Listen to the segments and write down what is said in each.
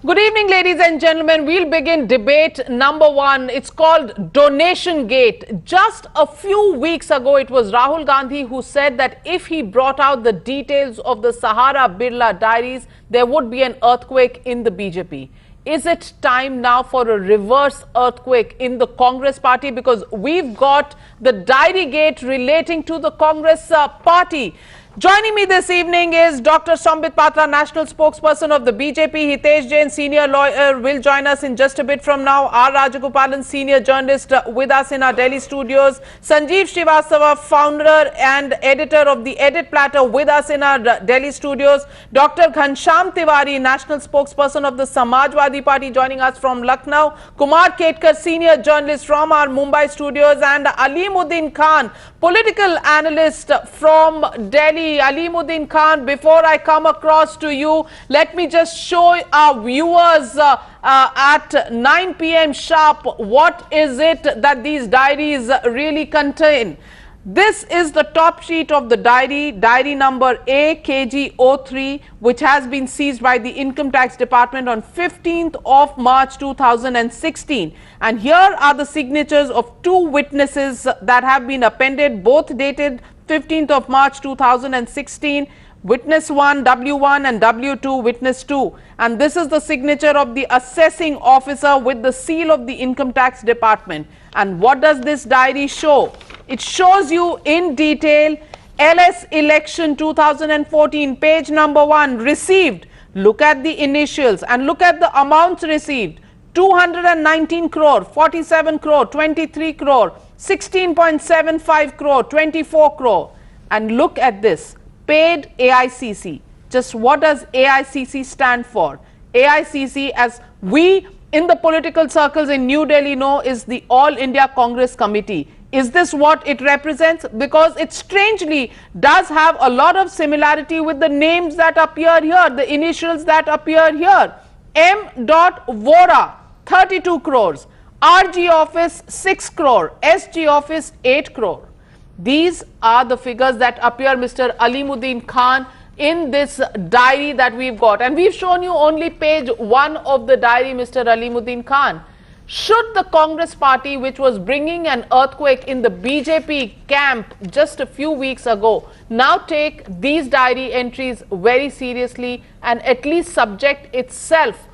Good evening, ladies and gentlemen. We'll begin debate number one. It's called Donation Gate. Just a few weeks ago, it was Rahul Gandhi who said that if he brought out the details of the Sahara Birla diaries, there would be an earthquake in the BJP. Is it time now for a reverse earthquake in the Congress party? Because we've got the diary gate relating to the Congress party. Joining me this evening is Dr. Sambit Patra, National Spokesperson of the BJP. Hitesh Jain, Senior Lawyer, will join us in just a bit from now. R. Rajagopalan, Senior Journalist, with us in our Delhi studios. Sanjeev Srivastava, Founder and Editor of the Edit Platter, with us in our Delhi studios. Dr. Ghanshyam Tiwari, National Spokesperson of the Samajwadi Party, joining us from Lucknow. Kumar Ketkar, Senior Journalist from our Mumbai studios. And Alimuddin Khan, Political Analyst from Delhi. Alimuddin Khan, before I come across to you, let me just show our viewers at 9 p.m. sharp what is it that these diaries really contain. This is the top sheet of the diary number AKG03, which has been seized by the Income Tax Department on 15th of March 2016. And here are the signatures of two witnesses that have been appended, both dated 15th of March 2016, witness 1 W1 and W2 witness 2, and this is the signature of the assessing officer with the seal of the Income Tax Department. And what does this diary show? It shows you in detail LS election 2014, page number 1, received. Look at the initials and look at the amounts received: 219 crore, 47 crore, 23 crore, 16.75 crore, 24 crore. And look at this, paid AICC. Just what does AICC stand for? AICC, as we in the political circles in New Delhi know, is the All India Congress Committee. Is this what it represents? Because it strangely does have a lot of similarity with the names that appear here, the initials that appear here. M. Vora, 32 crores. RG office 6 crore, SG office 8 crore. These are the figures that appear, Mr. Alimuddin Khan, in this diary that we've got. And we've shown you only page 1 of the diary, Mr. Alimuddin Khan. Should the Congress party, which was bringing an earthquake in the BJP camp just a few weeks ago, now take these diary entries very seriously and at least subject itself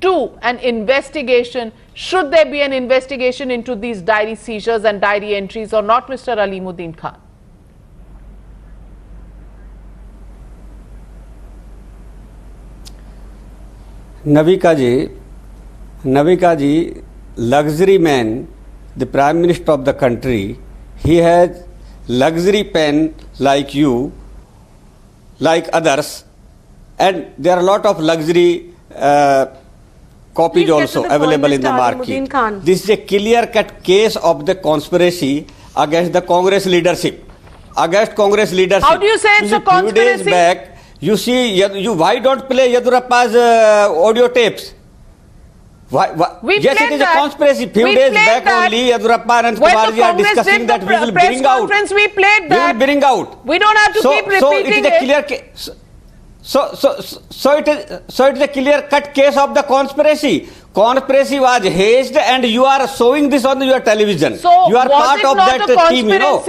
to an investigation? Should there be an investigation into these diary seizures and diary entries or not, Mr. Alimuddin Khan? Navika ji, luxury man, the Prime Minister of the country, he has luxury pen like you, like others, and there are a lot of luxury copies also available in the market. This is a clear-cut case of the conspiracy against the Congress leadership. How do you say it's a conspiracy? 2 days back, you see, why don't play Yadurappa's audio tapes? Yes, it is a conspiracy. Few days back only, Yadurappa and Kumarji are discussing that we will bring out. We played that. We will bring out. We don't have to keep repeating so it is a clear case. So it is a clear-cut case of the conspiracy. Conspiracy was hazed, and you are showing this on your television. So you are part of that team, you know.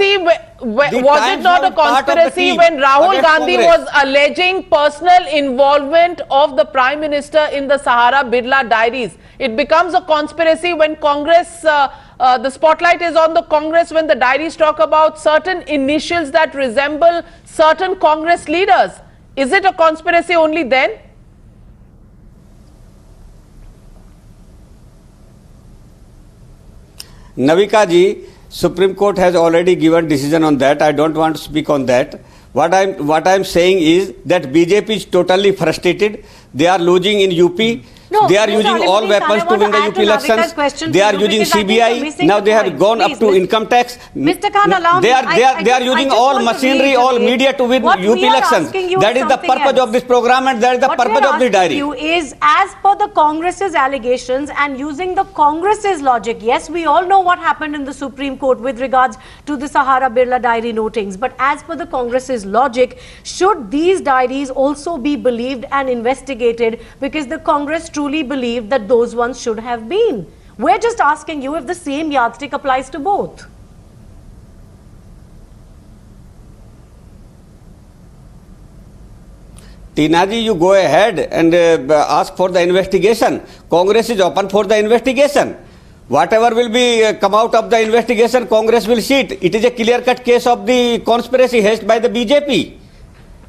Was it not a conspiracy when Rahul Gandhi was alleging personal involvement of the Prime Minister in the Sahara Birla diaries? It becomes a conspiracy when Congress, the spotlight is on the Congress, when the diaries talk about certain initials that resemble certain Congress leaders. Is it a conspiracy only then? Navika ji, Supreme Court has already given decision on that. I don't want to speak on that. What I'm saying is that BJP is totally frustrated. They are losing in UP. No, they are using all weapons to win the UP elections. They are using CBI. Now they have gone up to income tax. Mr. Khan, allow me. They are using all machinery, all media to win UP elections. That is the purpose of this program, and that is the purpose of the diary. What we are asking you is, as per the Congress's allegations and using the Congress's logic, yes, we all know what happened in the Supreme Court with regards to the Sahara Birla diary notings, but as per the Congress's logic, should these diaries also be believed and investigated, because the Congress truly truly believed that those ones should have been. We're just asking you if the same yardstick applies to both. Tina ji, you go ahead and ask for the investigation. Congress is open for the investigation. Whatever will be come out of the investigation, Congress will see it. It is a clear-cut case of the conspiracy hatched by the BJP.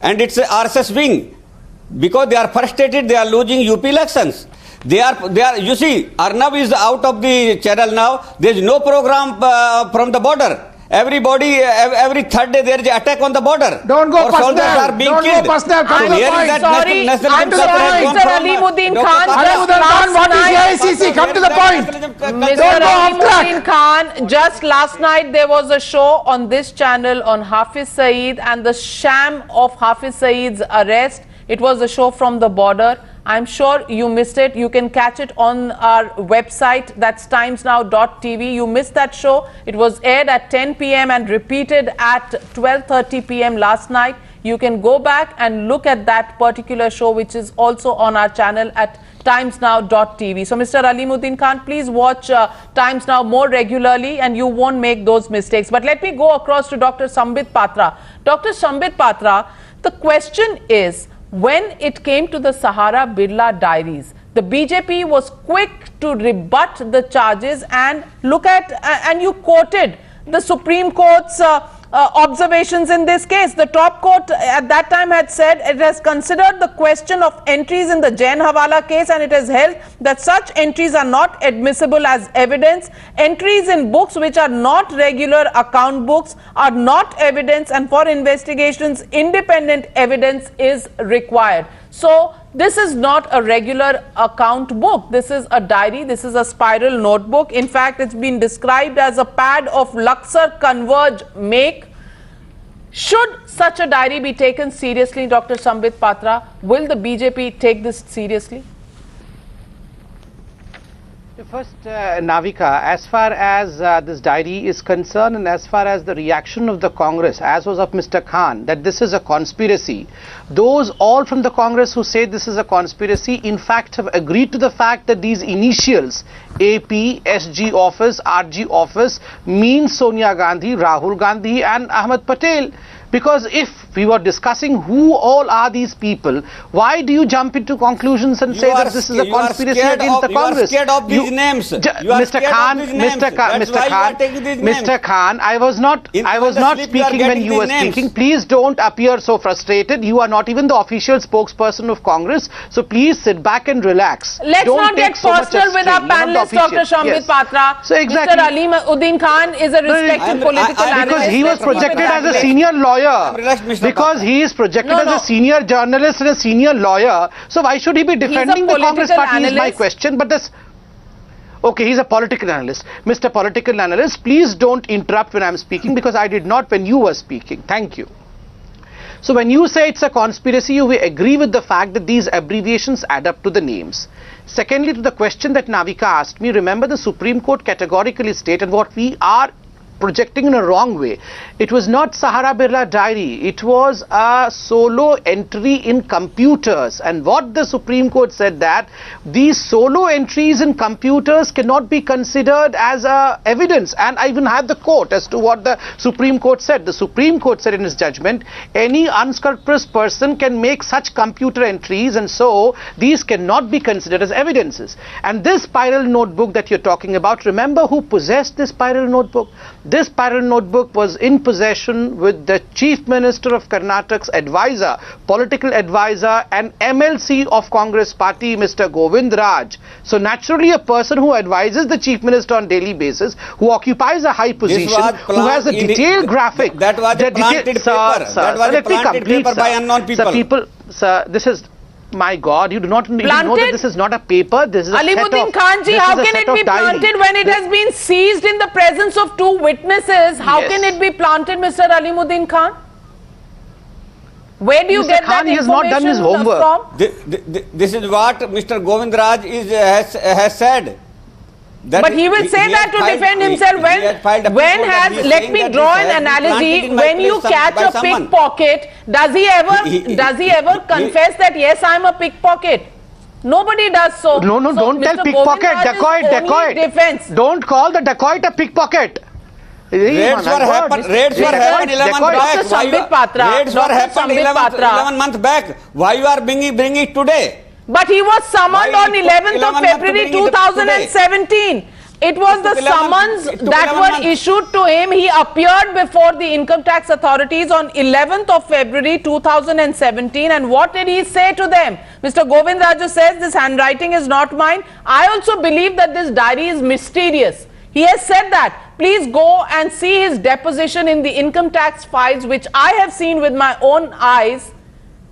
And it's a RSS wing. Because they are frustrated, they are losing UP elections. They are, you see, Arnav is out of the channel now. There is no program from the border. Everybody, every third day there is an attack on the border. Don't go Our soldiers personal. are being Don't go killed. personal. Come So to the here is point. that Sorry, national I'm culture has sorry, gone Mr. from, Alimuddin Dr. Khan. Alimuddin Khan, what is AICC? Come to the point. Mr. Don't go off track. Alimuddin Khan, just last night there was a show on this channel on Hafiz Saeed and the sham of Hafiz Saeed's arrest. It was a show from the border. I'm sure you missed it. You can catch it on our website, that's timesnow.tv. You missed that show. It was aired at 10 p.m. and repeated at 12:30 p.m. last night. You can go back and look at that particular show, which is also on our channel at timesnow.tv. So, Mr. Alimuddin Khan, please watch Times Now more regularly and you won't make those mistakes. But let me go across to Dr. Sambit Patra. Dr. Sambit Patra, the question is, when it came to the Sahara Birla diaries, the BJP was quick to rebut the charges and look at, and you quoted the Supreme Court's observations in this case. The top court at that time had said it has considered the question of entries in the Jain Hawala case and it has held that such entries are not admissible as evidence. Entries in books which are not regular account books are not evidence, and for investigations independent evidence is required. So this is not a regular account book. This is a diary. This is a spiral notebook. In fact, it's been described as a pad of Luxor Converge make. Should such a diary be taken seriously, Dr. Sambit Patra? Will the BJP take this seriously? First, Navika, as far as this diary is concerned and as far as the reaction of the Congress, as was of Mr. Khan, that this is a conspiracy, those all from the Congress who say this is a conspiracy, in fact, have agreed to the fact that these initials, AP, SG office, RG office, means Sonia Gandhi, Rahul Gandhi and Ahmed Patel. Because if we were discussing who all are these people, why do you jump into conclusions and say that this is a conspiracy against the Congress? You are scared of these names. Mr. Khan, I was not speaking when you were speaking. Please don't appear so frustrated. You are not even the official spokesperson of Congress. So please sit back and relax. Let's not get personal with our panelist, Dr. Sambit Patra. So exactly. Mr. Alimuddin Khan is a respected political analyst. Because he was projected as a senior lawyer. Because he is projected as a senior journalist and a senior lawyer. So why should he be defending the Congress party is my question. But this... Okay, he's a political analyst. Mr. Political Analyst, please don't interrupt when I'm speaking because I did not when you were speaking. Thank you. So when you say it's a conspiracy, you will agree with the fact that these abbreviations add up to the names. Secondly, to the question that Navika asked me, remember the Supreme Court categorically stated what we are projecting in a wrong way. It was not Sahara Birla diary. It was a solo entry in computers. And what the Supreme Court said that these solo entries in computers cannot be considered as evidence. And I even had the quote as to what the Supreme Court said. The Supreme Court said in its judgment, any unscrupulous person can make such computer entries and so these cannot be considered as evidences. And this spiral notebook that you're talking about, remember who possessed this spiral notebook? This spiral notebook was in possession with the Chief Minister of Karnataka's advisor, political advisor and MLC of Congress party, Mr. Govind Raj. So naturally a person who advises the Chief Minister on daily basis, who occupies a high position, who has a detailed graphic. That was a planted paper. That was a planted paper by unknown people. Sir, this is... My God, you do not even know that this is not a paper. This is a Alimuddin Khan ji, how can it be planted when it has been seized in the presence of two witnesses? How can it be planted, Mr. Alimuddin Khan? Where do you get that information has not done his homework. from? This is what Mr. Govind Raj has said. But he will say that to defend himself. Let me draw an analogy. When you catch a pickpocket, does he ever confess that yes, I am a pickpocket? Nobody does so. No, So don't tell Mr. pickpocket, Govindraj's dacoit, only dacoit. defense. Don't call the dacoit a pickpocket. Raids were happened 11 months back. Dr. Sambit Patra. Raids were Dr. happened Sambit 11 months back. Why you are bringing it today? But he was summoned Why on it took 11th 11 of months to February bring it up today? 2017. It was the took 11 summons it took that 11 were months. issued to him. He appeared before the income tax authorities on 11th of February 2017. And what did he say to them? Mr. Govindraju says this handwriting is not mine. I also believe that this diary is mysterious. He has said that. Please go and see his deposition in the income tax files, which I have seen with my own eyes.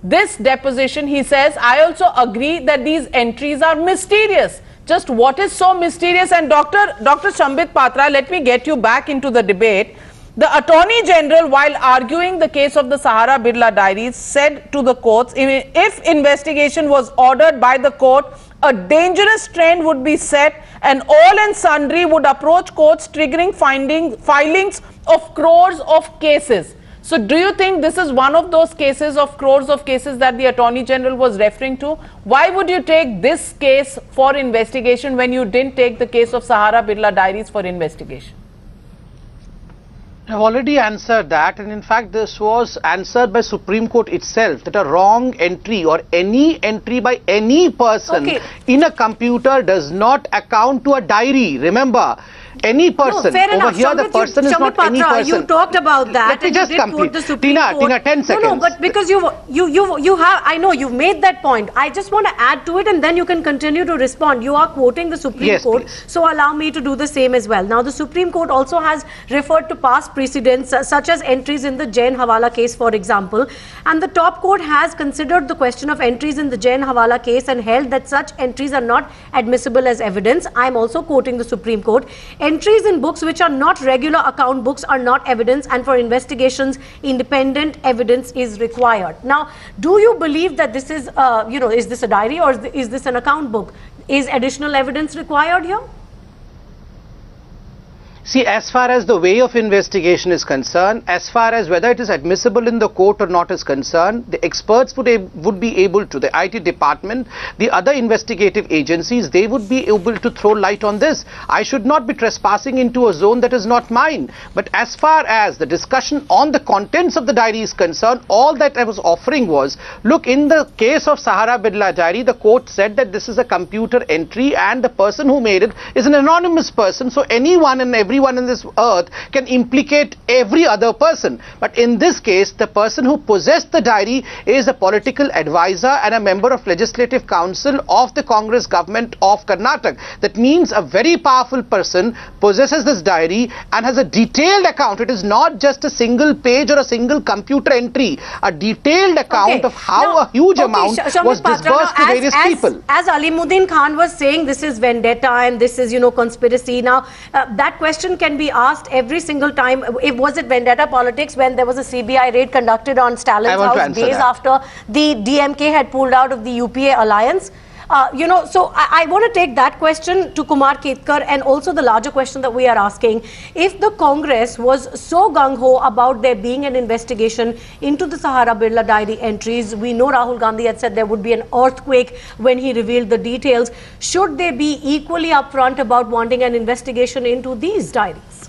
This deposition, he says, I also agree that these entries are mysterious. Just what is so mysterious? And Dr. Sambit Patra, let me get you back into the debate. The Attorney General, while arguing the case of the Sahara Birla diaries, said to the courts, if investigation was ordered by the court, a dangerous trend would be set and all and sundry would approach courts triggering filings of crores of cases. So do you think this is one of those cases of crores of cases that the Attorney General was referring to? Why would you take this case for investigation when you didn't take the case of Sahara Birla diaries for investigation? I've already answered that, and in fact this was answered by Supreme Court itself, that a wrong entry or any entry by any person in a computer does not account to a diary. Remember, any person, fair over enough. here Sambit, the person is Sambit not any Patra, person. you talked about that. Let me and just you did complete. quote the Supreme Court. Tina, 10 seconds. No, but because you have, I know you've made that point. I just want to add to it and then you can continue to respond. You are quoting the Supreme Court, please. so allow me to do the same as well. Now, the Supreme Court also has referred to past precedents such as entries in the Jain Hawala case, for example. And the top court has considered the question of entries in the Jain Hawala case and held that such entries are not admissible as evidence. I am also quoting the Supreme Court. Entries in books which are not regular account books are not evidence, and for investigations, independent evidence is required. Now, do you believe that this is, is this a diary or is this an account book? Is additional evidence required here? See, as far as the way of investigation is concerned, as far as whether it is admissible in the court or not is concerned, the experts would be able to, the IT department, the other investigative agencies, they would be able to throw light on this. I should not be trespassing into a zone that is not mine. But as far as the discussion on the contents of the diary is concerned, all that I was offering was, look, in the case of Sahara Birla diary, the court said that this is a computer entry and the person who made it is an anonymous person. So anyone and everyone in this earth can implicate every other person. But in this case, the person who possessed the diary is a political advisor and a member of Legislative Council of the Congress government of Karnataka. That means a very powerful person possesses this diary and has a detailed account. It is not just a single page or a single computer entry. A detailed account of how a huge amount was disbursed to various people. As Alimuddin Khan was saying, this is vendetta and this is, conspiracy. Now, that question can be asked every single time. Was it vendetta politics when there was a CBI raid conducted on Stalin's house days after the DMK had pulled out of the UPA alliance? So I want to take that question to Kumar Ketkar and also the larger question that we are asking. If the Congress was so gung-ho about there being an investigation into the Sahara Birla diary entries, we know Rahul Gandhi had said there would be an earthquake when he revealed the details. Should they be equally upfront about wanting an investigation into these diaries?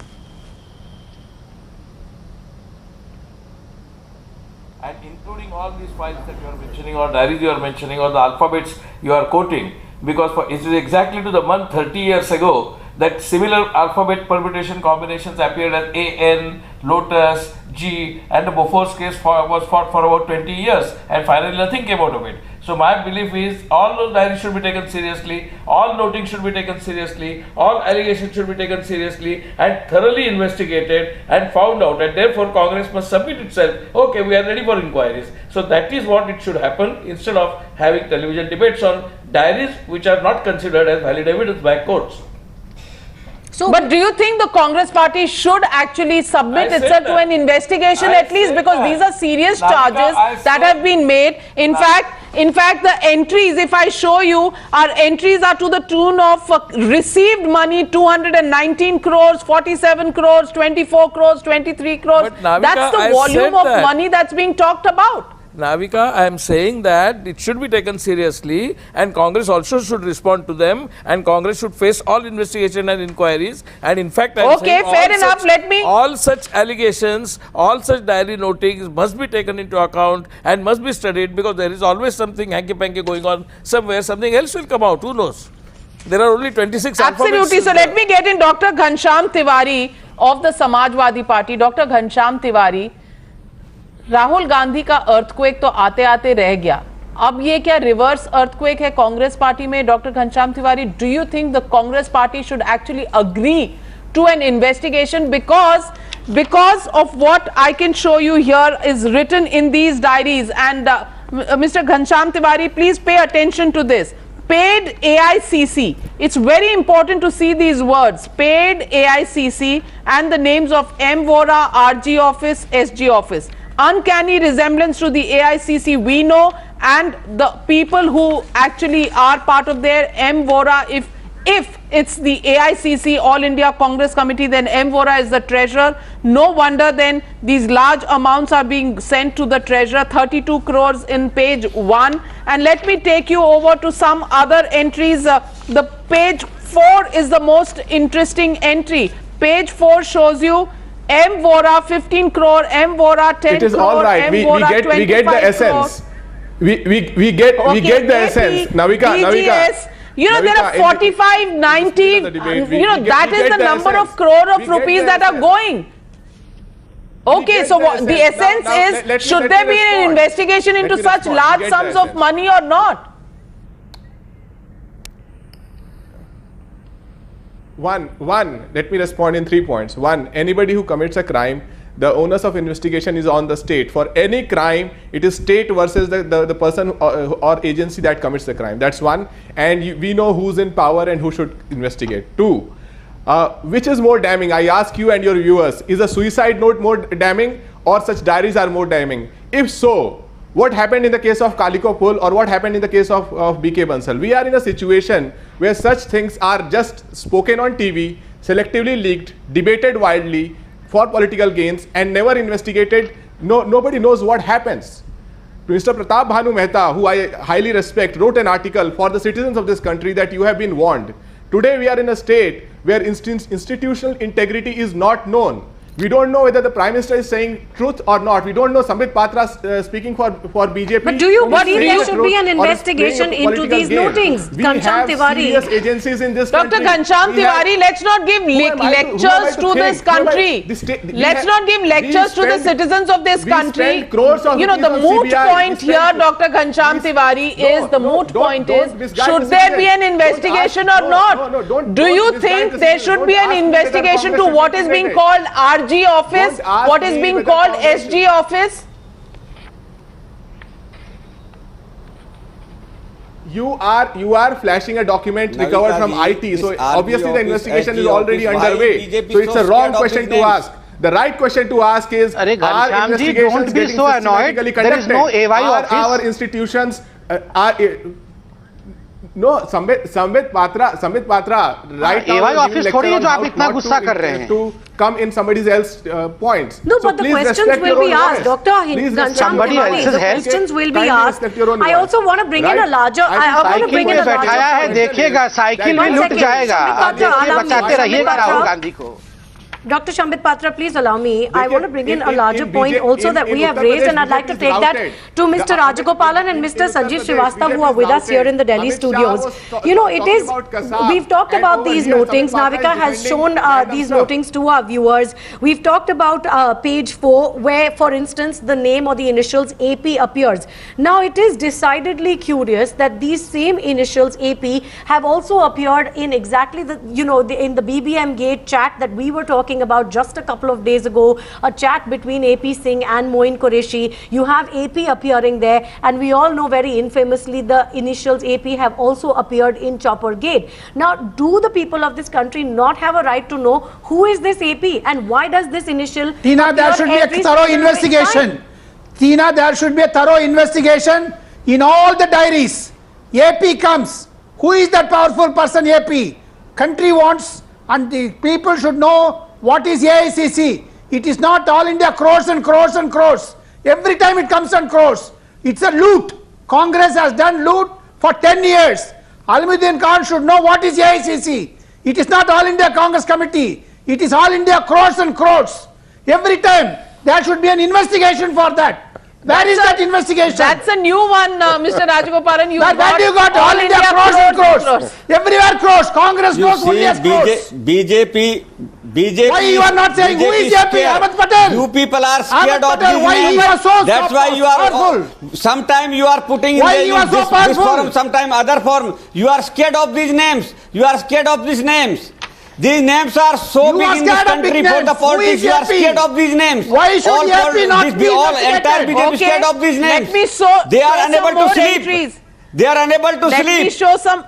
And including all these files that you are mentioning, or diaries you are mentioning, or the alphabets you are quoting, because it is exactly to the month 30 years ago that similar alphabet permutation combinations appeared as AN, Lotus, G, and the Bofors case was fought for about 20 years, and finally nothing came out of it. So my belief is all those diaries should be taken seriously, all noting should be taken seriously, all allegations should be taken seriously and thoroughly investigated and found out, and therefore Congress must submit itself, okay, we are ready for inquiries. So that is what it should happen, instead of having television debates on diaries which are not considered as valid evidence by courts. So, but do you think the Congress party should actually submit itself to an investigation at least, because these are serious charges that have been made? In fact, the entries, if I show you, our entries are to the tune of received money 219 crores, 47 crores, 24 crores, 23 crores. That's the volume of money that's being talked about. Navika, I am saying that it should be taken seriously, and Congress also should respond to them, and Congress should face all investigation and inquiries. And in fact, I am Okay, saying fair enough. Let me. all such allegations, all such diary notings must be taken into account and must be studied, because there is always something hanky-panky going on somewhere. Something else will come out. Who knows? There are only 26 Absolutely. alphabets. So let me get in Dr. Ghanshyam Tiwari of the Samajwadi Party. Dr. Ghanshyam Tiwari, Rahul Gandhi का earthquake तो आते आते रह गया, अब ये क्या reverse earthquake है कांग्रेस पार्टी में? Doctor Ghanshyam Tiwari, do you think the Congress party should actually agree to an investigation because of what I can show you here is written in these diaries? And Mr. Ghanshyam Tiwari, please pay attention to this. Paid AICC. It's very important to see these words. Paid AICC and the names of M. Vora, RG office, SG office. Uncanny resemblance to the AICC we know, and the people who actually are part of their M. Vora, if it's the AICC All India Congress Committee, then M. Vora is the treasurer. No wonder then these large amounts are being sent to the treasurer, 32 crores in page 1. And let me take you over to some other entries. The page 4 is the most interesting entry. Page 4 shows you M. Vora 15 crore, M. Vora 10 crore. It is all right. M. We Vora get the essence. We get the essence. Navika. You know, there are 45, 90, you know, that is the number of crore of rupees that are going. Okay, so the essence is, should there be an investigation into such large sums of money or not? One, let me respond in 3 points. One, anybody who commits a crime, the onus of investigation is on the state. For any crime, it is state versus the person or agency that commits the crime. That's one. And we know who's in power and who should investigate. Two, which is more damning? I ask you and your viewers, is a suicide note more damning or such diaries are more damning? If so, what happened in the case of Kaliko Pull or what happened in the case of BK Bansal? We are in a situation where such things are just spoken on TV, selectively leaked, debated widely for political gains and never investigated. Nobody knows what happens. Mr. Pratap Bhanu Mehta, who I highly respect, wrote an article for the citizens of this country that you have been warned. Today we are in a state where institutional integrity is not known. We don't know whether the Prime Minister is saying truth or not. We don't know Sambit Patra speaking for BJP. But do you believe there should be an investigation into these notings? Ghanshyam Tiwari. Serious agencies in this Dr. country. Ghanshyam Tiwari, let's not give lectures to this country. Let's not give lectures to the citizens of this country. You know, the moot point here, Dr. Ghanshyam Tiwari, is the moot point is, should there be an investigation or not? Do you think there should be an investigation to what is being called RG office, what is being called SG office? You are flashing a document recovered from IT, so obviously the investigation is already underway. So it's a wrong question to ask. The right question to ask is, are investigations don't be getting so annoyed. systematically There is no AY office. Our institutions no, Sambit Patra, right now AY office थोड़ी है जो आप इतना गुस्सा कर रहे हैं. To come in somebody else's points. No, so but the questions will be asked. Dr. Ghanshyam Tiwari, the questions will be asked. I also want to bring in a larger. I want to bring in a larger. बैठाया है, देखिएगा cycle भी लुट जाएगा. आप देखिए, बचाते रहिएगा राहुल गांधी को. Dr. Sambit Patra, please allow me. I want to bring in a larger point also that we have raised, and I'd like to take that to Mr. Rajagopalan and Mr. Sanjeev Srivastava, who are with us here in the Delhi studios. You know, it is, we've talked about these notings. Navika has shown these notings to our viewers. We've talked about page 4, where, for instance, the name or the initials AP appears. Now, it is decidedly curious that these same initials AP have also appeared in exactly the, you know, in the BBM Gate chat that we were talking about just a couple of days ago, a chat between AP Singh and Moin Qureshi. You have AP appearing there, and we all know very infamously the initials AP have also appeared in Chopper Gate. Now, do the people of this country not have a right to know who is this AP and why does this initial Tina, there should be a thorough investigation. Tina, there should be a thorough investigation in all the diaries. AP comes. Who is that powerful person, AP? Country wants, and the people should know what is AICC. It is not All India crores and crores and crores. Every time it comes on crores. It's a loot. Congress has done loot for 10 years. Alimuddin Khan should know what is AICC. It is not All India Congress Committee. It is All India crores and crores. Every time there should be an investigation for that. Where is that investigation? That's a new one, Mr. Rajagopalan. You Where you got All India crores and crores? Everywhere crores. Congress You knows only see, as crores. BJP. Why you are not saying who is BJP JP? Ahmed Patel. You people are scared Ahmed of Patel, these why names. you are so That's why you are powerful? sometime you are putting Why in you are so this powerful? forum, sometime other forum. You are scared of these names. You are scared of these names. These names are so You big are in this scared of big country for names. the Who politics. is You are JP? scared of these names. Why should all JP not be all investigated? entire BJP Okay, scared of these names. let me show They are some unable to more sleep. entries. They are unable to Let me sleep. show some.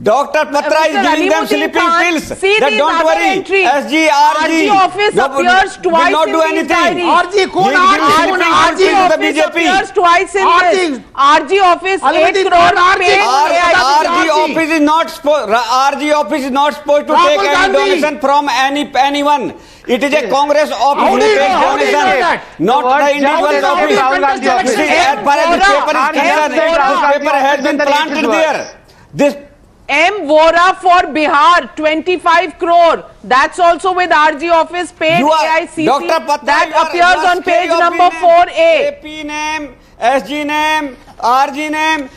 Dr. Patra is Mr. giving them Alimuddin sleeping Khan, pills. see That these don't other worry. entries. SG, RG. RG office appears twice will not in do these anything. diaries. RG Khun, He is RG giving Khun, sleeping RG pills to the office BJP. appears twice in RG. this. RG office, 8 Alimuddin crore Khan, RG. paid RG. AICC. RG office is not RG office is not supposed to Rahul take any Gandhi. donation from anyone. It is a Congress office How do who you takes know? How do you know donation, that? not What the individual just office. Rahul Gandhi office. See, as far as this paper is Khan has concerned, said Rahul this Gandhi paper has office been and the planted it is there. worse. This M. Vora for Bihar, 25 crore. That's also with RG office paid you are AICC. Dr. Patra, That you are appears on scared page of number the name. 4A. AP name, SG name, RG name.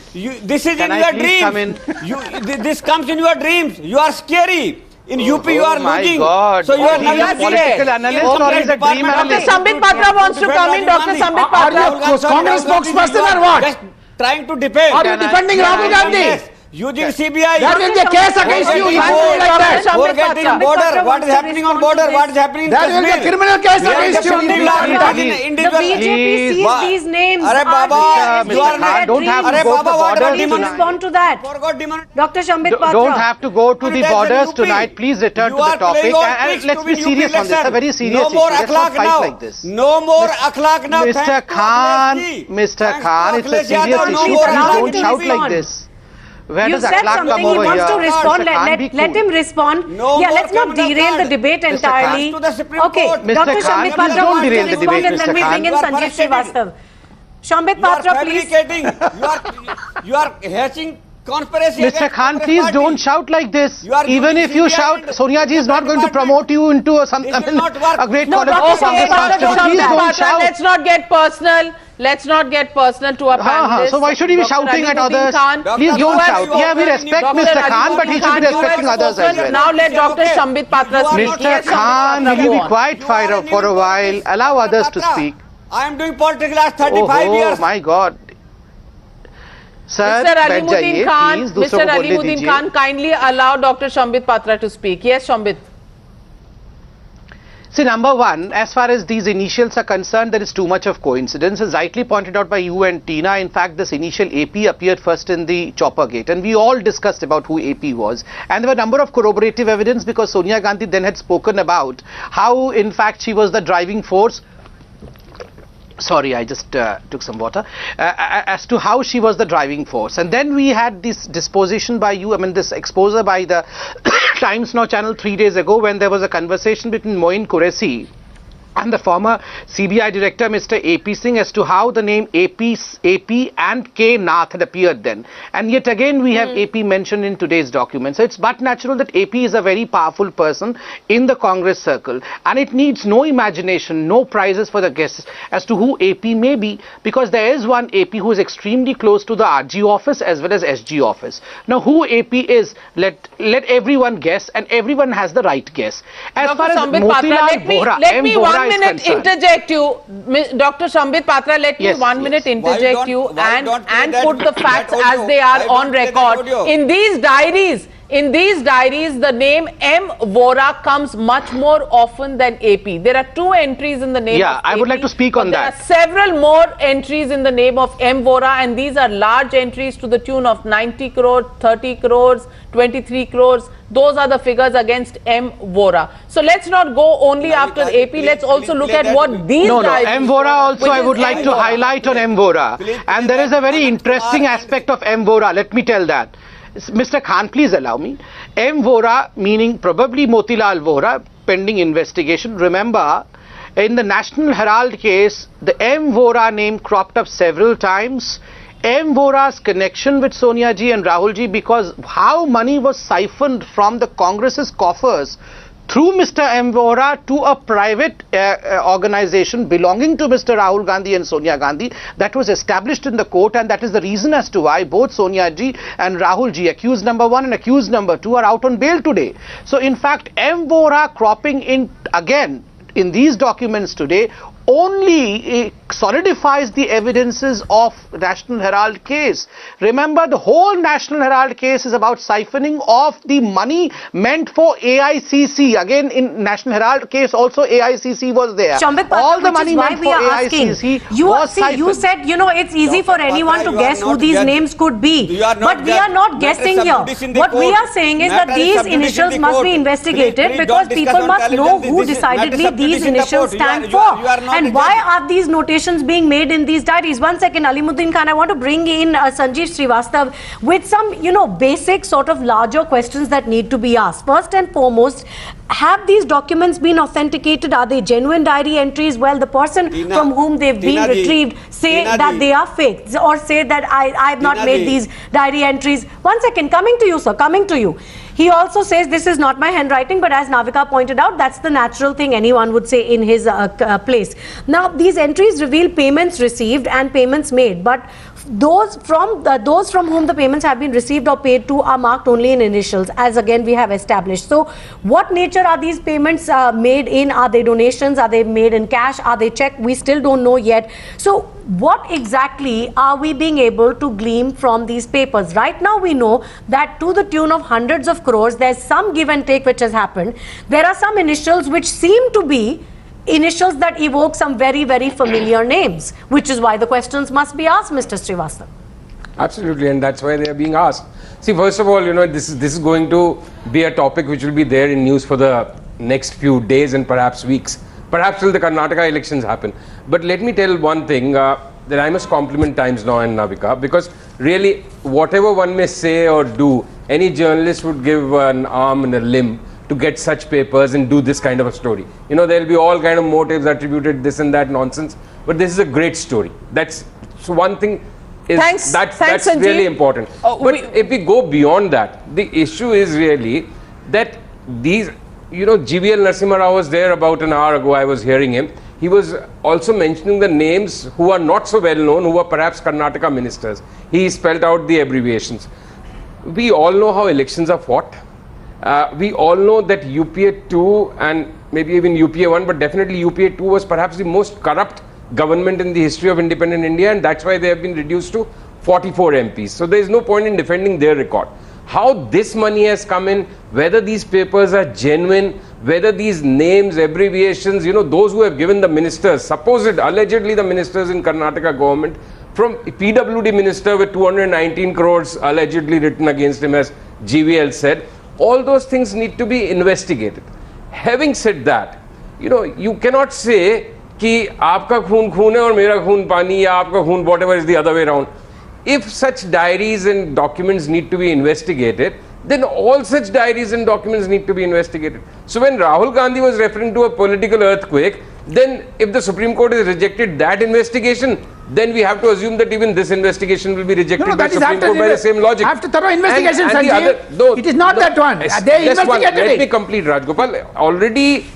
This is Can in I your please come dreams. in? This comes in your dreams. You are scary. In UP you are my losing. God. So you are He is a political analyst or he is a dream Dr. analyst? Sambit Patra wants to come in. Dr. Sambit Are you Patra. a Congress spokesperson or what? Just trying to defend. Are you defending Rahul Gandhi? Using CBI. There will be a case against you if you do like that. Forgetting border. What is happening on border? What is happening in There will be a Kashmir? criminal case We are against you. defending law. Please, It is please. The individual. BJP sees Wha- these names. Arey Baba, RG, you are SG, don't have to Arey go to Baba, the what borders Please demand- respond to that. Forgot demand. Dr. Shambit Patra. Don't have to go to the That's borders UP. tonight. Please return You to the are topic playing all and tricks let's to be win serious UP on this. It's a very serious No more issue. Let's not akhlaq fight now. like this. No more akhlaq now. Mr. Thanks to Khan, Akhilesh ji. Mr. Thanks to Khan, it's a Akhilesh serious Yadav. No issue. more Please allowed don't to shout respond. like this. Where You does said akhlaq something, come he over wants here? to respond. Mr. Khan, be Let cool. him respond. No Yeah, more let's not criminal derail the card. debate Mr. Khan, entirely. to the Supreme Okay, Court. Mr. Dr. Khan, Shambit please Patra don't wants to derail the respond debate, and then Mr. we Khan. bring in You are Sanjeev frustrated. Srivastava. Shambit You are Patra, please. fabricating. You are hatching conspiracy. Mr. against Khan, Congress please party. don't shout like this. You are Even using if you CBI shout, and Sonia ji is not going to department. promote you into a This will not work. a great No, political Dr. Congress Shambit Patra, constituency. Please Shambit don't Patra, shout. let's not get personal. Let's not get personal to our panelists. So why should he be Dr. shouting at Alimuddin others? Khan, Dr. Please you don't have shout. spoken. Yeah, we respect Dr. Mr. Khan, but he Alimuddin should be Khan, you respecting have others as spoken. well. Now let Dr. Okay. Shambit Patra You are speak. not Mr. Yes, Shambit Khan, Patra, will you go be on. quiet You are for a new while? politics. Allow others to Patra, speak. I am doing politics last 35 Oh years. my God. Sir, Mr. बैठ Alimuddin जाइए, Khan, please, दूसरों Mr. को बोलने Alimuddin दीजिए. Khan, kindly allow Dr. Shambit Patra to speak. Yes, Shambit. See, number one, as far as these initials are concerned, there is too much of coincidence. As rightly pointed out by you and Tina, in fact, this initial AP appeared first in the Chopper Gate, and we all discussed about who AP was. And there were a number of corroborative evidence because Sonia Gandhi then had spoken about how, in fact, she was the driving force. Sorry, I just took some water. As to how she was the driving force. And then we had this disposition by you, this exposure by the Times Now channel 3 days ago when there was a conversation between Moin Qureshi and the former CBI director Mr. AP Singh as to how the name AP and K Nath had appeared then. And yet again we have AP mentioned in today's document. So it's but natural that AP is a very powerful person in the Congress circle, and it needs no imagination, no prizes for the guests as to who AP may be, because there is one AP who is extremely close to the RG office as well as SG office. Now who AP is, let everyone guess, and everyone has the right guess. As Dr. far as Shambit Patra, Motilal Vora, let M. me Vora 1 is minute concerned. interject you. Dr. Shambit Patra, let me Yes, 1 yes. minute Why interject don't- you why don't play and that- put the that facts audio? as they are Why on don't play that record. audio? In these diaries, the name M. Vora comes much more often than AP. There are 2 entries in the name Yeah, of I would AP, like to speak but on that. There are several more entries in the name of M. Vora, and these are large entries to the tune of 90 crores, 30 crores, 23 crores. Those are the figures against M. Vora. So let's not go only Now, after please- AP. Let's please also look play at that what video. these No, diaries M. Vora also which I is would like M. to Vora. highlight on M. Vora. Please And play there is a that very Anand interesting Kumar aspect of M. Vora. Let me tell that. Mr. Khan, please allow me. M. Vora, meaning probably Motilal Vora, pending investigation. Remember, in the National Herald case, the M. Vora name cropped up several times. M. Vora's connection with Sonia ji and Rahul ji, because how money was siphoned from the Congress's coffers through Mr. M. Vora to a private organization belonging to Mr. Rahul Gandhi and Sonia Gandhi, that was established in the court, and that is the reason as to why both Sonia ji and Rahul ji, accused number 1 and accused number 2, are out on bail today. So in fact, M. Vora cropping in again in these documents today only solidifies the evidences of National Herald case. Remember, the whole National Herald case is about siphoning of the money meant for AICC. Again, in National Herald case also AICC was there. Shambhik Pathak, all the money meant for AICC was siphoned. You said, you know, it's easy for anyone to guess who these names could be. But we are not guessing here. What we are saying is that these initials must be investigated, because people must know who decidedly these initials stand for. And why are these notations being made in these diaries? One second, Alimuddin Khan, I want to bring in Sanjeev Srivastava with some, you know, basic sort of larger questions that need to be asked. First and foremost, have these documents been authenticated? Are they genuine diary entries? Well, the person from whom they've been retrieved say that they are fake, or say that I have not made these diary entries. One second, coming to you, sir, coming to you. He also says this is not my handwriting, but as Navika pointed out, that's the natural thing anyone would say in his place. Now, these entries reveal payments received and payments made, but those from whom the payments have been received or paid to are marked only in initials, as again we have established. So what nature are these payments made in? Are they donations? Are they made in cash? Are they check? We still don't know yet. So what exactly are we being able to glean from these papers? Right now we know that to the tune of hundreds of crores, there's some give and take which has happened. There are some initials which seem to be initials that evoke some very, very familiar names, which is why the questions must be asked, Mr. Srivastava. Absolutely, and that's why they are being asked. See, first of all, you know, this is going to be a topic which will be there in news for the next few days and perhaps weeks, perhaps till the Karnataka elections happen. But let me tell one thing, that I must compliment Times Now and Navika, because really, whatever one may say or do, any journalist would give an arm and a limb to get such papers and do this kind of a story. You know, there will be all kind of motives attributed, this and that nonsense, but this is a great story. That's so one thing is that's Sanjeev. really important. But if we go beyond that, the issue is really that these, you know, GVL Narasimha Rao was there about an hour ago. I was hearing him. He was also mentioning the names who are not so well known, who are perhaps Karnataka ministers. He spelled out the abbreviations. We all know how elections are fought. We all know that UPA 2 and maybe even UPA 1, but definitely UPA 2 was perhaps the most corrupt government in the history of independent India, and that's why they have been reduced to 44 MPs. So there is no point in defending their record. How this money has come in, whether these papers are genuine, whether these names, abbreviations, you know, those who have given the ministers, allegedly the ministers in Karnataka government, from PWD minister with 219 crores allegedly written against him, as GVL said, all those things need to be investigated. Having said that, you know, you cannot say कि आपका खून खून है और मेरा खून पानी, या आपका खून whatever is the other way around. If such diaries and documents need to be investigated, then all such diaries and documents need to be investigated. So when Rahul Gandhi was referring to a political earthquake, then if the Supreme Court has rejected that investigation, then we have to assume that even this investigation will be rejected by the Supreme Court by the same logic. After thorough investigation, Sanjeev, it is not that one. They investigated it. Let me complete, Rajgopal. Already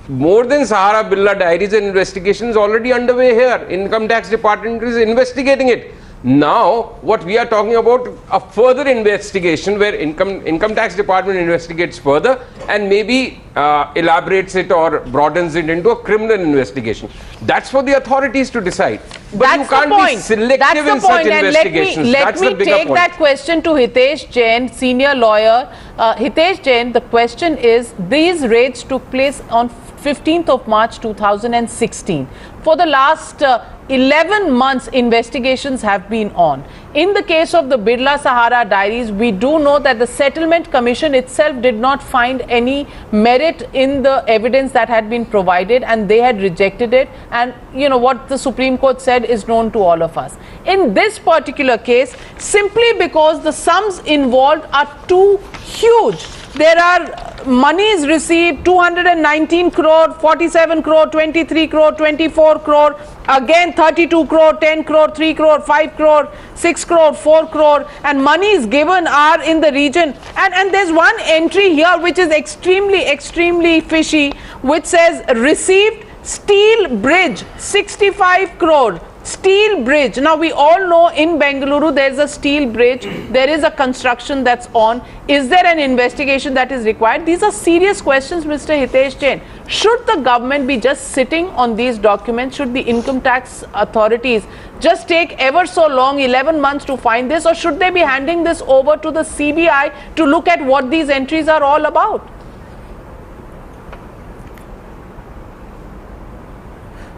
more than Sahara Birla diaries and investigations already underway here. Income Tax Department is investigating it. Now, what we are talking about, a further investigation where income tax department investigates further and maybe elaborates it or broadens it into a criminal investigation. That's for the authorities to decide. But you can't be selective in such investigations. Let me take that question to Hitesh Jain, senior lawyer. Hitesh Jain, the question is, these raids took place on 15th of March 2016. For the last 11 months, investigations have been on. In the case of the Birla Sahara diaries, we do know that the Settlement Commission itself did not find any merit in the evidence that had been provided, and they had rejected it. And you know what the Supreme Court said is known to all of us. In this particular case, simply because the sums involved are too huge, there are monies received 219 crore, 47 crore, 23 crore, 24 crore, again 32 crore, 10 crore, 3 crore, 5 crore, 6 crore, 4 crore, and monies given are in the region. And there's one entry here which is extremely fishy, which says received steel bridge 65 crore. Steel bridge. Now we all know in Bengaluru there is a steel bridge, there is a construction that's on. Is there an investigation that is required? These are serious questions, Mr. Hitesh Jain. Should the government be just sitting on these documents? Should the income tax authorities just take ever so long, 11 months to find this, or should they be handing this over to the CBI to look at what these entries are all about?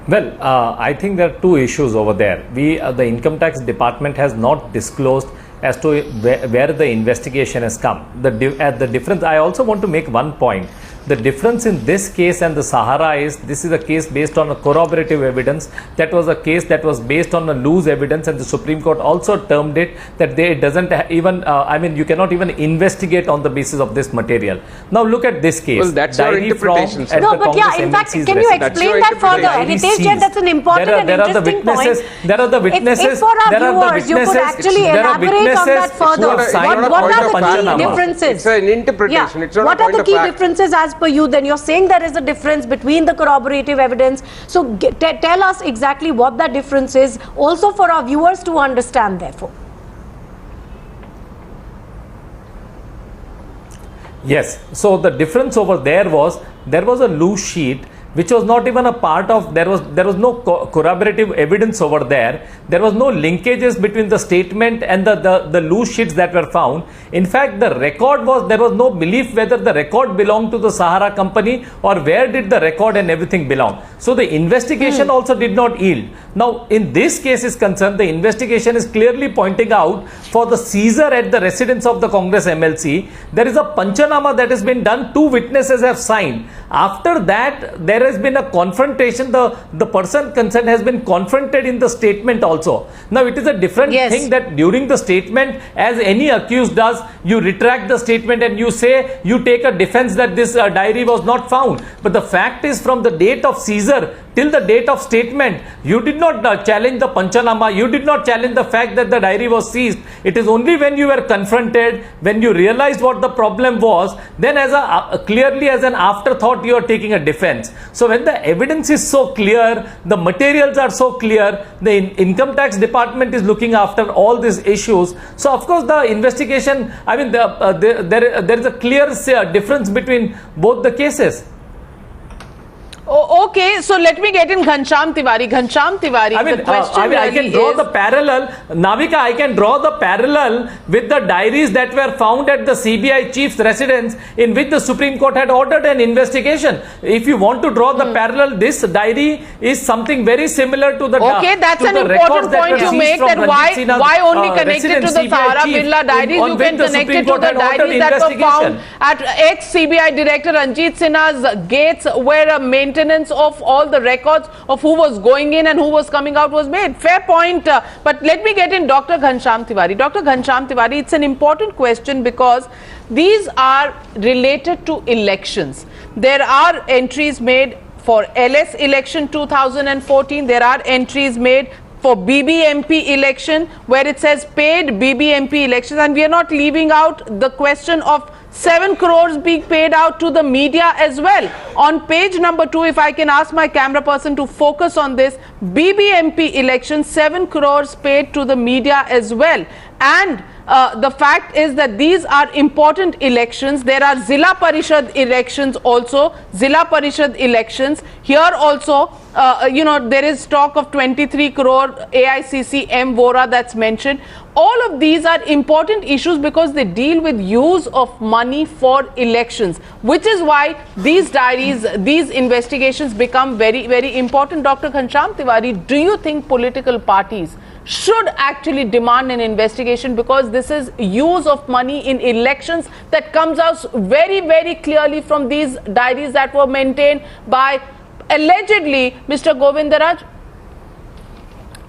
Well, I think there are two issues over there. The income tax department has not disclosed as to where the investigation has come. The difference, I also want to make one point. The difference in this case and the Sahara is, this is a case based on a corroborative evidence. That was a case that was based on a loose evidence, and the Supreme Court also termed it that it doesn't even, I mean, you cannot even investigate on the basis of this material. Now look at this case. Well, that's your interpretation, sir. No, but yeah, in fact, can you explain that further? Hitesh Jain, that's an important and interesting point. There are the witnesses. If for our viewers, you could actually elaborate on that further. What are the key differences? It's an interpretation. It's not what a are point the of key fact. differences as per you? Then you're saying there is a difference between the corroborative evidence. So tell us exactly what that difference is, also for our viewers to understand, therefore. Yes. So the difference over there was a loose sheet which was not even a part of, there was no corroborative evidence over there. There was no linkages between the statement and the loose sheets that were found. In fact, the record was, there was no belief whether the record belonged to the Sahara company or where did the record and everything belong. So the investigation also did not yield. Now, in this case is concerned, the investigation is clearly pointing out for the seizure at the residence of the Congress MLC, there is a Panchanama that has been done, 2 witnesses have signed. After that, there has been a confrontation, the person concerned has been confronted in the statement also. Now, it is a different thing that during the statement, as any accused does, you retract the statement and you say, you take a defense that this diary was not found. But the fact is, from the date of seizure till the date of statement, you did not challenge the Panchanama, you did not challenge the fact that the diary was seized. It is only when you were confronted, when you realized what the problem was, then as clearly as an afterthought, you are taking a defense. So when the evidence is so clear, the materials are so clear, the income tax department is looking after all these issues. So of course the investigation, I mean, there is a clear difference between both the cases. Oh, okay, so let me get in Ghanshyam Tiwari. Ghanshyam Tiwari, I mean, the question I can draw the parallel. Navika, I can draw the parallel with the diaries that were found at the CBI chief's residence, in which the Supreme Court had ordered an investigation. If you want to draw the parallel, this diary is something very similar to the okay, that's an important point you make, that why only connected to the Sahara Birla diaries? You can connect it to the diaries that were found at ex-CBI Director Ranjit Sinha's gates, where a maintenance of all the records of who was going in and who was coming out was made. Fair point. But let me get in Dr. Ghanshyam Tiwari. Dr. Ghanshyam Tiwari, it's an important question because these are related to elections. There are entries made for LS election 2014. There are entries made for BBMP election where it says paid BBMP elections, and we are not leaving out the question of 7 crores being paid out to the media as well. On page number 2, if I can ask my camera person to focus on this, BBMP election, 7 crores paid to the media as well. And the fact is that these are important elections. There are Zilla Parishad elections also, Zilla Parishad elections. Here also, there is talk of 23 crore AICC M Vora that's mentioned. All of these are important issues because they deal with use of money for elections, which is why these diaries, these investigations become very, very important. Dr. Ghanshyam Tiwari, do you think political parties should actually demand an investigation, because this is use of money in elections that comes out very, very clearly from these diaries that were maintained by allegedly Mr. Govindaraj,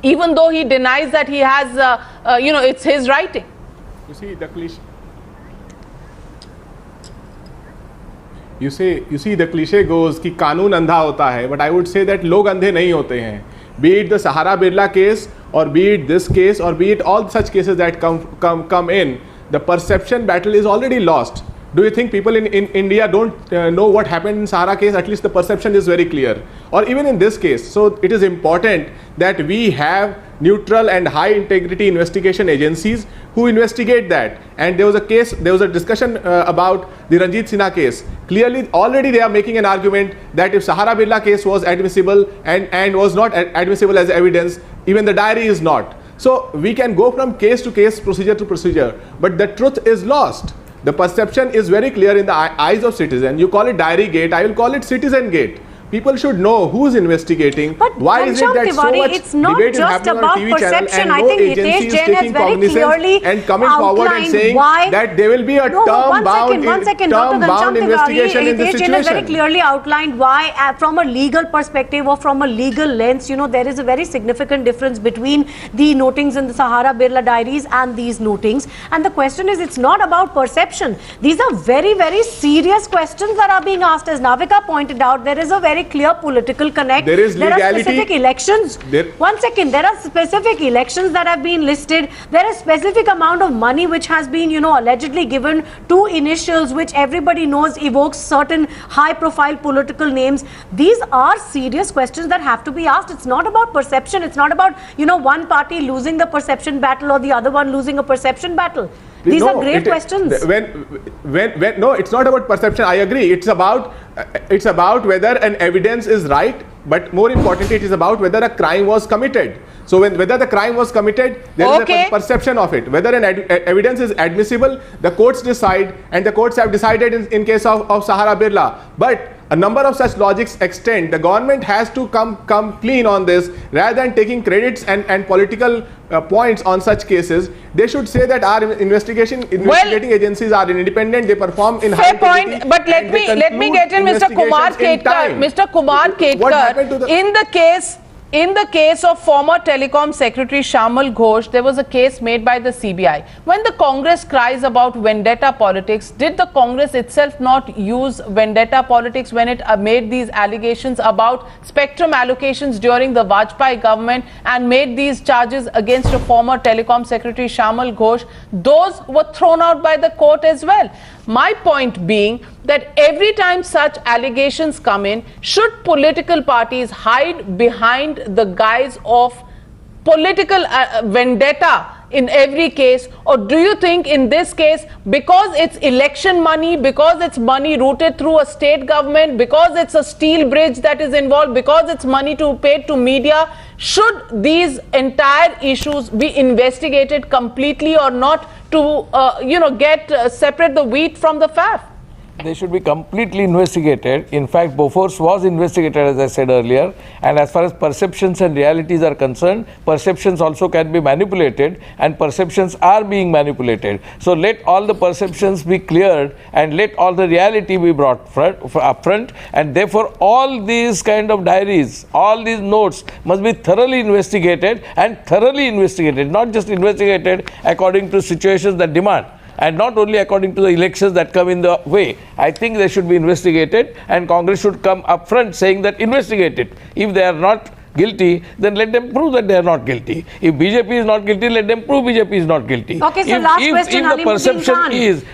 even though he denies that he has, it's his writing. You see, the cliche. you see the cliche goes कि कानून अंधा होता है, but I would say that लोग अंधे नहीं होते हैं. Be it the Sahara Birla case, or be it this case, or be it all such cases that come in, the perception battle is already lost. Do you think people in India don't know what happened in Sahara case? At least the perception is very clear. Or even in this case. So it is important that we have neutral and high integrity investigation agencies who investigate that. And there was a discussion about the Ranjit Sinha case. Clearly, already they are making an argument that if Sahara Birla case was admissible and was not admissible as evidence, even the diary is not. So we can go from case to case, procedure to procedure, but the truth is lost. The perception is very clear in the eyes of citizens. You call it diary gate, I will call it citizen gate. People should know who is investigating. But why is it that so much it's not debate is just happening about on TV channel perception. and I no think agency Hitesh is Jain has taking very cognizance clearly and coming forward and saying why that there will be a term-bound investigation in this Hitesh Jain has very situation. clearly outlined why, from a legal perspective or from a legal lens, there is a very significant difference between the notings in the Sahara Birla diaries and these notings. And the question is, it's not about perception. These are very, very serious questions that are being asked. As Navika pointed out, there is a very clear political connect. There are specific elections. One second. There are specific elections that have been listed. There is specific amount of money which has been, allegedly given to initials which everybody knows evokes certain high-profile political names. These are serious questions that have to be asked. It's not about perception. It's not about, one party losing the perception battle or the other one losing a perception battle. These are great questions. No, it's not about perception. I agree. It's about whether an evidence is right, but more importantly, it is about whether a crime was committed. So whether the crime was committed, there is a perception of it. Whether an evidence is admissible, the courts decide, and the courts have decided in case of Sahara Birla. But a number of such logics extend. The government has to come clean on this rather than taking credits and political points on such cases. They should say that our investigating agencies are independent. They perform in high fair point. But let me get in Mr. Kumar Ketkar. Mr. Kumar Ketkar, in the case of former Telecom Secretary Shamal Ghosh, there was a case made by the CBI. When the Congress cries about vendetta politics, did the Congress itself not use vendetta politics when it made these allegations about spectrum allocations during the Vajpayee government and made these charges against a former Telecom Secretary Shamal Ghosh? Those were thrown out by the court as well. My point being that every time such allegations come in, should political parties hide behind the guise of political vendetta in every case? Or do you think in this case, because it's election money, because it's money rooted through a state government, because it's a steel bridge that is involved, because it's money paid to media, should these entire issues be investigated completely or not to, separate the wheat from the chaff? They should be completely investigated. In fact, Bofors was investigated, as I said earlier. And as far as perceptions and realities are concerned, perceptions also can be manipulated, and perceptions are being manipulated. So let all the perceptions be cleared and let all the reality be brought up front. And therefore, all these kind of diaries, all these notes must be thoroughly investigated, not just investigated according to situations that demand. And not only according to the elections that come in the way. I think they should be investigated, and Congress should come up front saying that investigate it. If they are not guilty, then let them prove that they are not guilty. If BJP is not guilty, let them prove BJP is not guilty. Okay, so last question, if the perception is,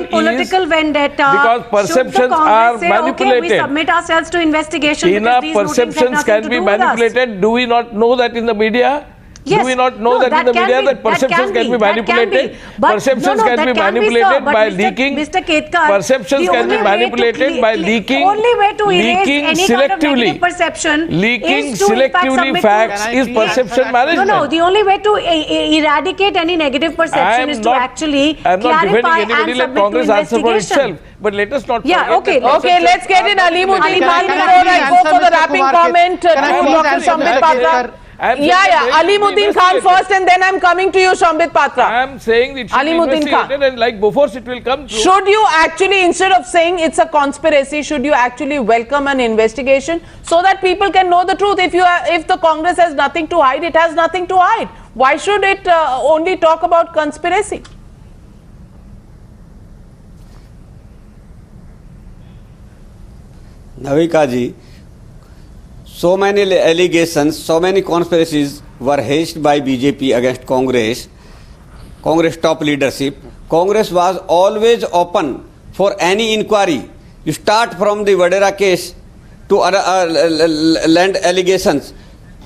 political vendetta, because perceptions are manipulated. Okay, we submit ourselves to investigation. Perceptions can be manipulated. Do we not know that in the media? Yes. Do we not know that in the media that perceptions can be manipulated? Perceptions can be manipulated by leaking. Mr. Ketkar, perceptions can be manipulated by leaking. Only way to leaking any selectively. Kind of perception leaking selectively facts is perception management. No, the only way to eradicate any negative perception is to actually clarify and submit to investigation. But let us not. Yeah, okay. Okay, let's get in Alimuddin Khan before I go for the wrapping comment to Dr. Sambit Patra. Alimuddin Khan first, and then I'm coming to you, Sambit Patra. I am saying it should be investigated, and like Bofors it will come through. Should you actually, instead of saying it's a conspiracy, should you actually welcome an investigation so that people can know the truth? If the Congress has nothing to hide, it has nothing to hide. Why should it only talk about conspiracy? Navika ji, so many allegations, so many conspiracies were hatched by BJP against Congress top leadership. Congress was always open for any inquiry. You start from the Vadera case to land allegations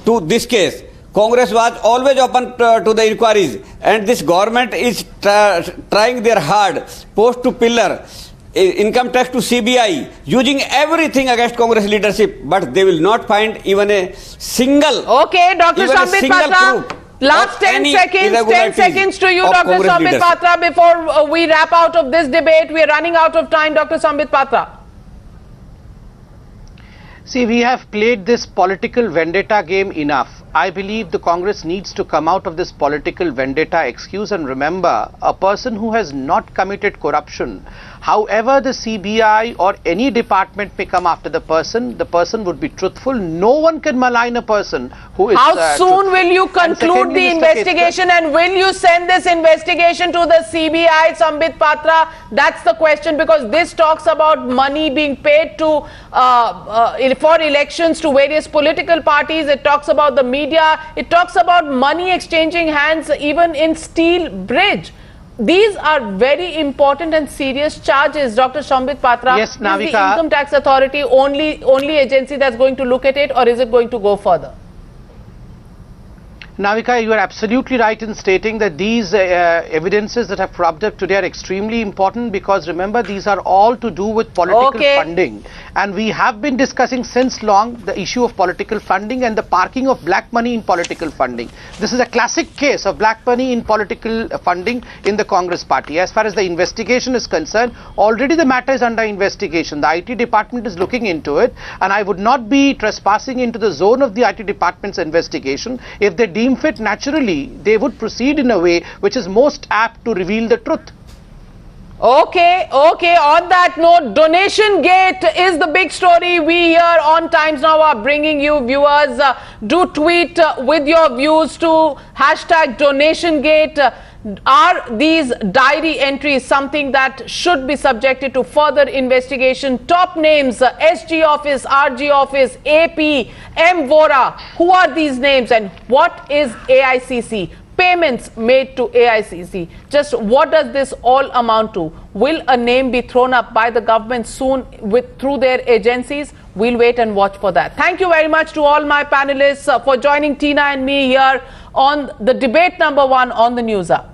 to this case. Congress was always open to the inquiries, and this government is trying their hard, post to pillar, income tax to CBI, using everything against Congress leadership, but they will not find even a single. Okay, Dr. Sambit Patra. Last 10 seconds to you, Dr. Sambit Patra, before we wrap out of this debate. We are running out of time, Dr. Sambit Patra. See, we have played this political vendetta game enough. I believe the Congress needs to come out of this political vendetta excuse and remember, a person who has not committed corruption, however the CBI or any department may come after the person would be truthful. No one can malign a person who is How soon will you conclude the investigation, and will you send this investigation to the CBI, Sambit Patra? That's the question, because this talks about money being paid to for elections to various political parties. It talks about the media. It talks about money exchanging hands even in Steel Bridge. These are very important and serious charges, Dr. Sambit Patra. Yes, Navika. Is the Income Tax Authority only agency that's going to look at it, or is it going to go further? Navika, you are absolutely right in stating that these evidences that have cropped up today are extremely important, because remember, these are all to do with political funding, and we have been discussing since long the issue of political funding and the parking of black money in political funding. This is a classic case of black money in political funding in the Congress party. As far as the investigation is concerned, already the matter is under investigation. The IT department is looking into it, and I would not be trespassing into the zone of the IT department's investigation. If they deem fit, naturally they would proceed in a way which is most apt to reveal the truth. Okay. On that note, Donation Gate is the big story. We here on Times Now are bringing you, viewers. Do tweet with your views to hashtag Donation Gate. Are these diary entries something that should be subjected to further investigation? Top names, SG office, RG office, AP, M. Vora. Who are these names, and what is AICC? Payments made to AICC. Just what does this all amount to? Will a name be thrown up by the government soon through their agencies? We'll wait and watch for that. Thank you very much to all my panelists for joining Tina and me here on the debate number 1 on the News Hour.